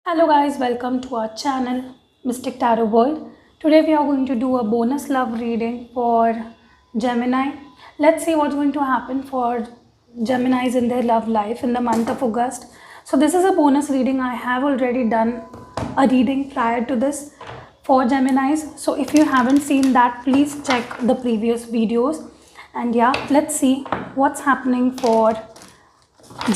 Hello guys, welcome to our channel Mystic Tarot World. Today we are going to do a bonus love reading for Gemini. Let's see what's going to happen for Geminis in their love life in the month of August. So this is a bonus reading. I have already done a reading prior to this for Geminis. So if you haven't seen that, please check the previous videos. And yeah, let's see what's happening for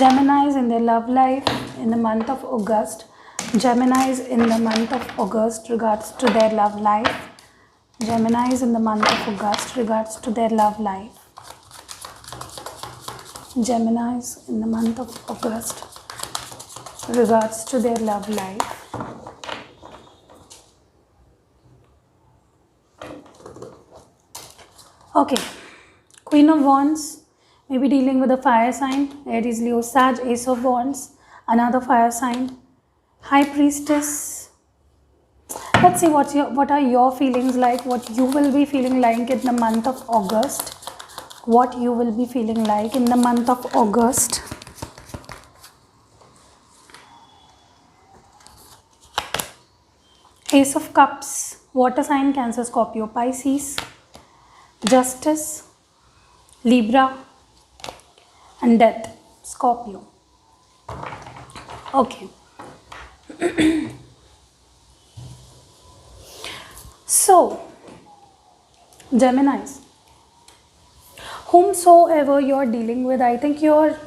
Geminis in their love life in the month of August. Geminis in the month of August regards to their love life. Geminis in the month of August regards to their love life. Geminis in the month of August regards to their love life. Okay, Queen of Wands. Maybe dealing with a fire sign, Aries, Leo, Sag, Ace of Wands, another fire sign, High Priestess. Let's see what are your feelings like, what you will be feeling like in the month of August. What you will be feeling like in the month of August. Ace of Cups, water sign, Cancer, Scorpio, Pisces, Justice, Libra, and Death, Scorpio. Okay. So, Geminis, whomsoever you're dealing with, I think you're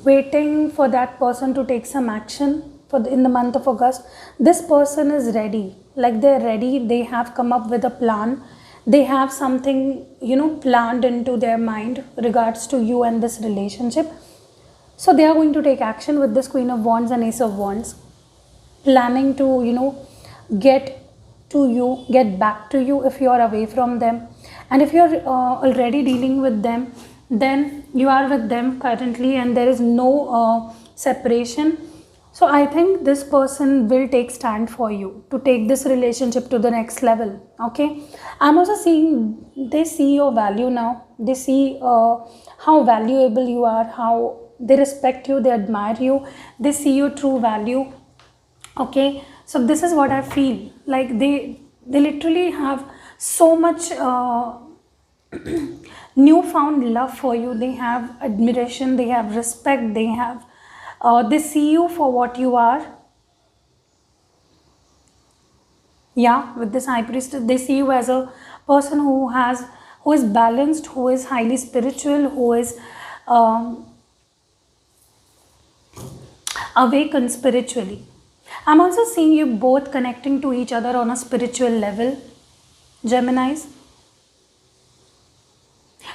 waiting for that person to take some action in the month of August. This person is ready, like they're ready. They have come up with a plan. They have something, planned into their mind regards to you and this relationship. So they are going to take action with this Queen of Wands and Ace of Wands, planning to, get to you, get back to you if you are away from them. And if you're already dealing with them, then you are with them currently and there is no separation. So I think this person will take stand for you to take this relationship to the next level. Okay. I'm also seeing they see your value now. They see how valuable you are, how they respect you, they admire you, they see your true value. Okay. So this is what I feel like. They literally have so much newfound love for you. They have admiration, they have respect, they have they see you for what you are. Yeah, with this High Priestess, they see you as a person who is balanced, who is highly spiritual, who is awakened spiritually. I'm also seeing you both connecting to each other on a spiritual level, Geminis.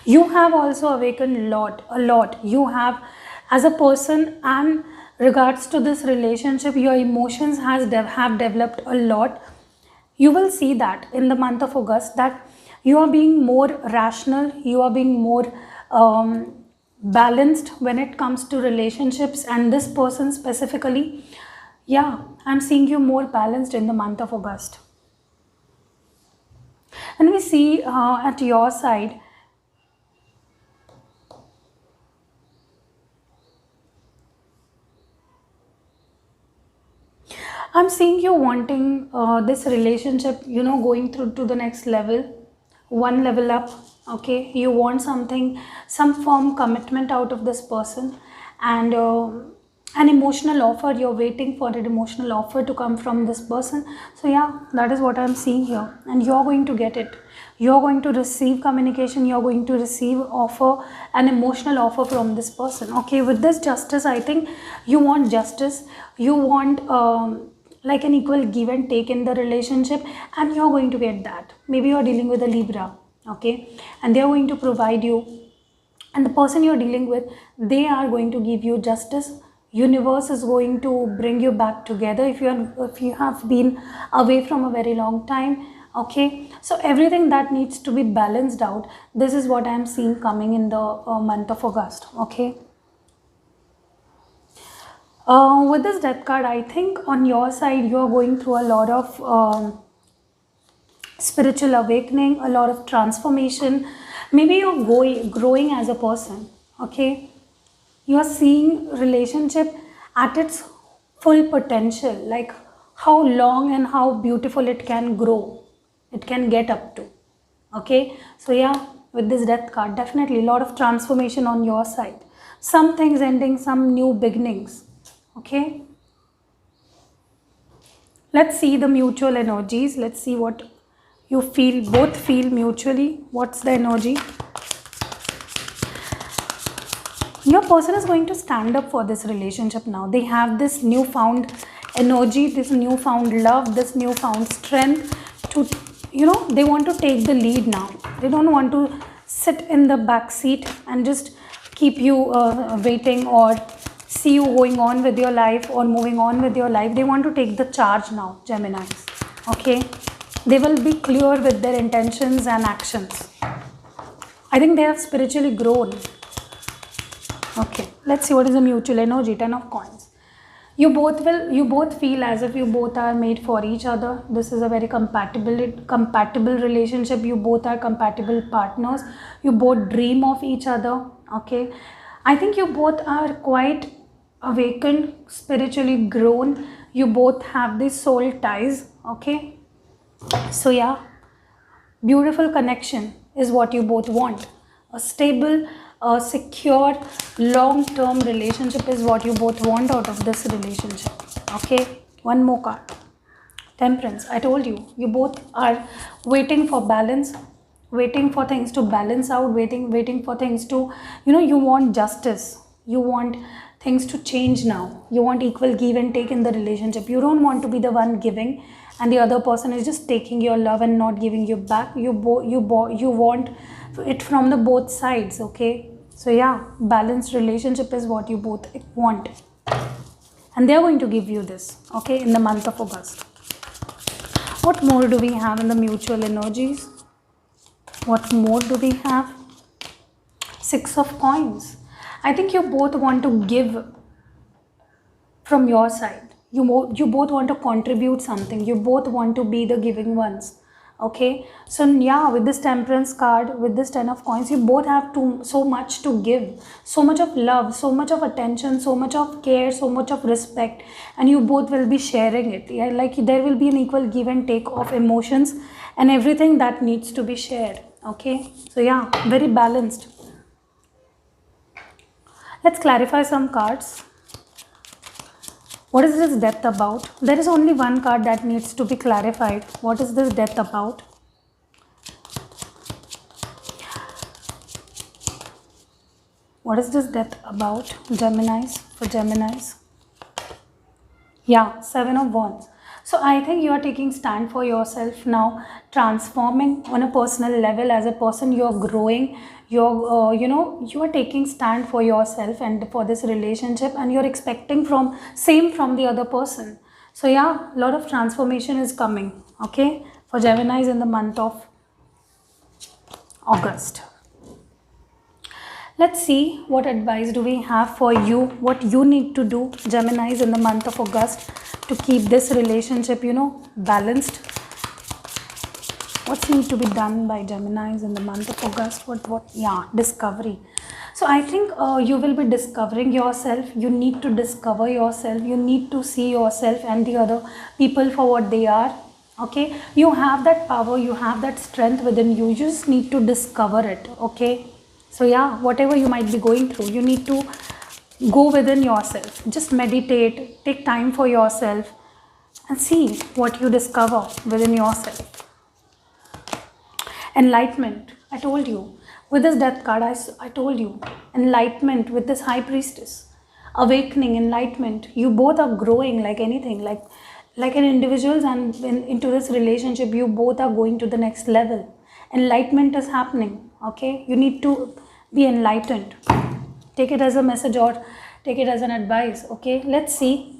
You have also awakened a lot. You have, as a person, and regards to this relationship, your emotions have developed a lot. You will see that in the month of August, that you are being more rational, you are being more balanced when it comes to relationships, and this person specifically, yeah, I'm seeing you more balanced in the month of August. And we see at your side, I'm seeing you wanting this relationship, going through to the next level, one level up. Okay, you want something, some firm commitment out of this person, and an emotional offer. You're waiting for an emotional offer to come from this person. So yeah, that is what I'm seeing here, and you're going to get it. You're going to receive communication. You're going to receive an emotional offer from this person. Okay, with this Justice, I think you want justice. You want like an equal give and take in the relationship, and you're going to get that. Maybe you're dealing with a Libra, okay, and they're going to provide you, and the person you're dealing with, they are going to give you justice. Universe is going to bring you back together if you have been away from a very long time. Okay, so everything that needs to be balanced out, this is what I'm seeing coming in the month of August. Okay. With this Death card, I think on your side, you are going through a lot of spiritual awakening, a lot of transformation. Maybe you're growing as a person. Okay, you are seeing relationship at its full potential, like how long and how beautiful it can grow, it can get up to. Okay, so yeah, with this death card, definitely a lot of transformation on your side. Some things ending, some new beginnings. Okay, let's see the mutual energies. Let's see what you feel, both feel mutually. What's the energy? Your person is going to stand up for this relationship now. They have this newfound energy, this newfound love, this newfound strength to, they want to take the lead now. They don't want to sit in the back seat and just keep you waiting, or see you going on with your life or moving on with your life. They want to take the charge now, Geminis. Okay, they will be clear with their intentions and actions. I think they have spiritually grown. Okay, let's see what is the mutual energy. 10 of coins. You both feel as if you both are made for each other. This is a very compatible relationship. You both are compatible partners. You both dream of each other. Okay, I think you both are quite awakened, spiritually grown. You both have these soul ties. Okay, so yeah, beautiful connection is what you both want. A stable, a secure, long-term relationship is what you both want out of this relationship. Okay, one more card. Temperance. I told you, you both are waiting for balance, waiting for things to balance out, waiting for things to, you want justice. You want things to change now. You want equal give and take in the relationship. You don't want to be the one giving and the other person is just taking your love and not giving you back. You want it from the both sides. Okay, so yeah, balanced relationship is what you both want, and they are going to give you this. Okay, in the month of August. What more do we have in the mutual energies? What more do we have? 6 of coins. I think you both want to give from your side. You both want to contribute something. You both want to be the giving ones. Okay, so yeah, with this temperance card, with this 10 of coins, you both have so much to give, so much of love, so much of attention, so much of care, so much of respect, and you both will be sharing it. Yeah, like there will be an equal give and take of emotions and everything that needs to be shared. Okay, so yeah, very balanced. Let's clarify some cards. What is this death about? There is only one card that needs to be clarified. What is this death about? What is this death about, Geminis, for Geminis? Yeah, 7 of Wands. So I think you are taking stand for yourself now, transforming on a personal level. As a person, you are growing. You're you are taking stand for yourself and for this relationship, and you're expecting same from the other person. So yeah, a lot of transformation is coming. Okay, for Geminis in the month of August. Let's see what advice do we have for you, what you need to do, Geminis, in the month of August to keep this relationship, balanced. What's need to be done by Geminis in the month of August? Yeah, discovery. So I think you will be discovering yourself. You need to discover yourself. You need to see yourself and the other people for what they are. Okay, you have that power, you have that strength within you. You just need to discover it. Okay, so yeah, whatever you might be going through, you need to go within yourself. Just meditate, take time for yourself and see what you discover within yourself. Enlightenment. I told you, with this death card, I told you, enlightenment with this high priestess, awakening, enlightenment. You both are growing like anything, like an individuals, and into this relationship, you both are going to the next level. Enlightenment is happening. Okay, you need to be enlightened. Take it as a message or take it as an advice. Okay, let's see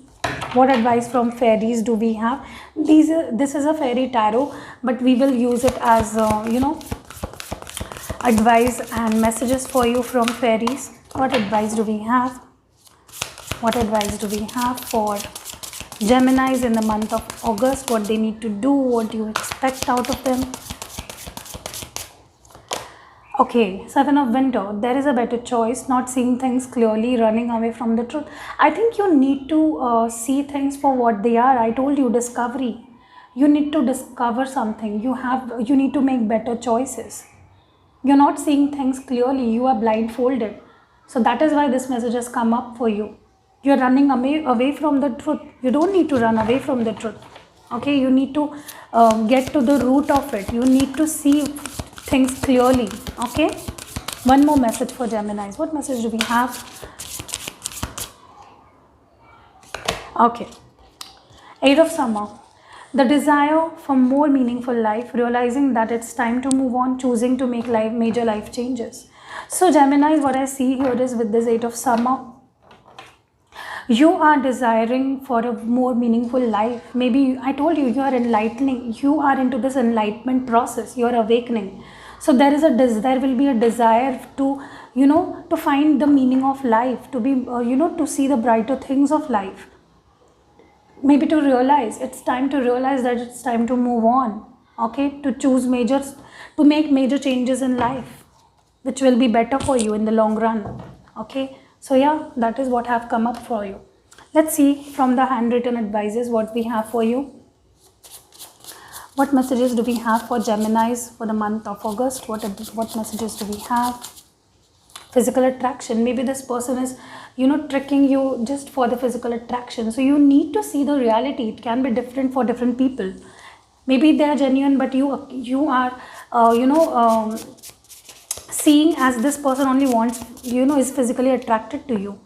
what advice from fairies do we have. This is a fairy tarot, but we will use it as advice and messages for you from fairies. What advice do we have? What advice do we have for Geminis in the month of August? What they need to do? What do you expect out of them? Okay, Seven of Winter. There is a better choice, not seeing things clearly, running away from the truth. I think you need to see things for what they are. I told you, discovery. You need to discover something. You need to make better choices. You're not seeing things clearly, you are blindfolded. So that is why this message has come up for you. You're running away from the truth. You don't need to run away from the truth. Okay, you need to get to the root of it. You need to see things clearly. Okay, one more message for Geminis. What message do we have? Okay, Eight of Summer. The desire for more meaningful life, realizing that it's time to move on, choosing to make major life changes. So Gemini, what I see here is with this Eight of Summer, you are desiring for a more meaningful life. Maybe I told you, you are enlightening, you are into this enlightenment process, you are awakening. So there will be a desire to, to find the meaning of life, to be, to see the brighter things of life. Maybe to realize, it's time to realize that it's time to move on. Okay, to make major changes in life, which will be better for you in the long run. Okay, so yeah, that is what have come up for you. Let's see from the handwritten advices what we have for you. What messages do we have for Geminis for the month of August? What messages do we have? Physical attraction. Maybe this person is, tricking you just for the physical attraction. So you need to see the reality. It can be different for different people. Maybe they are genuine, but you are, seeing as this person only wants, is physically attracted to you.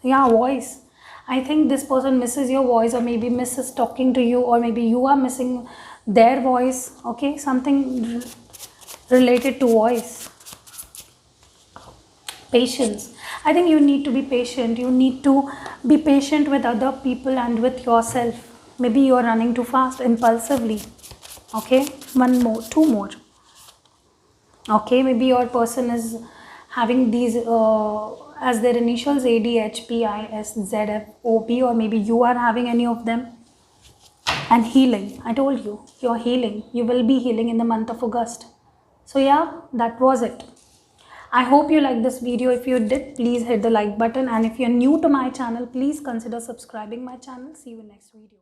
Yeah, voice. I think this person misses your voice, or maybe misses talking to you, or maybe you are missing their voice. Okay, something related to voice. Patience. I think you need to be patient. You need to be patient with other people and with yourself. Maybe you are running too fast, impulsively. Okay, one more, two more. Okay, maybe your person is having these as their initials, A, D, H, P, I, S, Z, F, O, P, or maybe you are having any of them. And healing. I told you, you're healing. You will be healing in the month of August. So yeah, that was it. I hope you liked this video. If you did, please hit the like button, and if you're new to my channel, please consider subscribing my channel. See you in next video.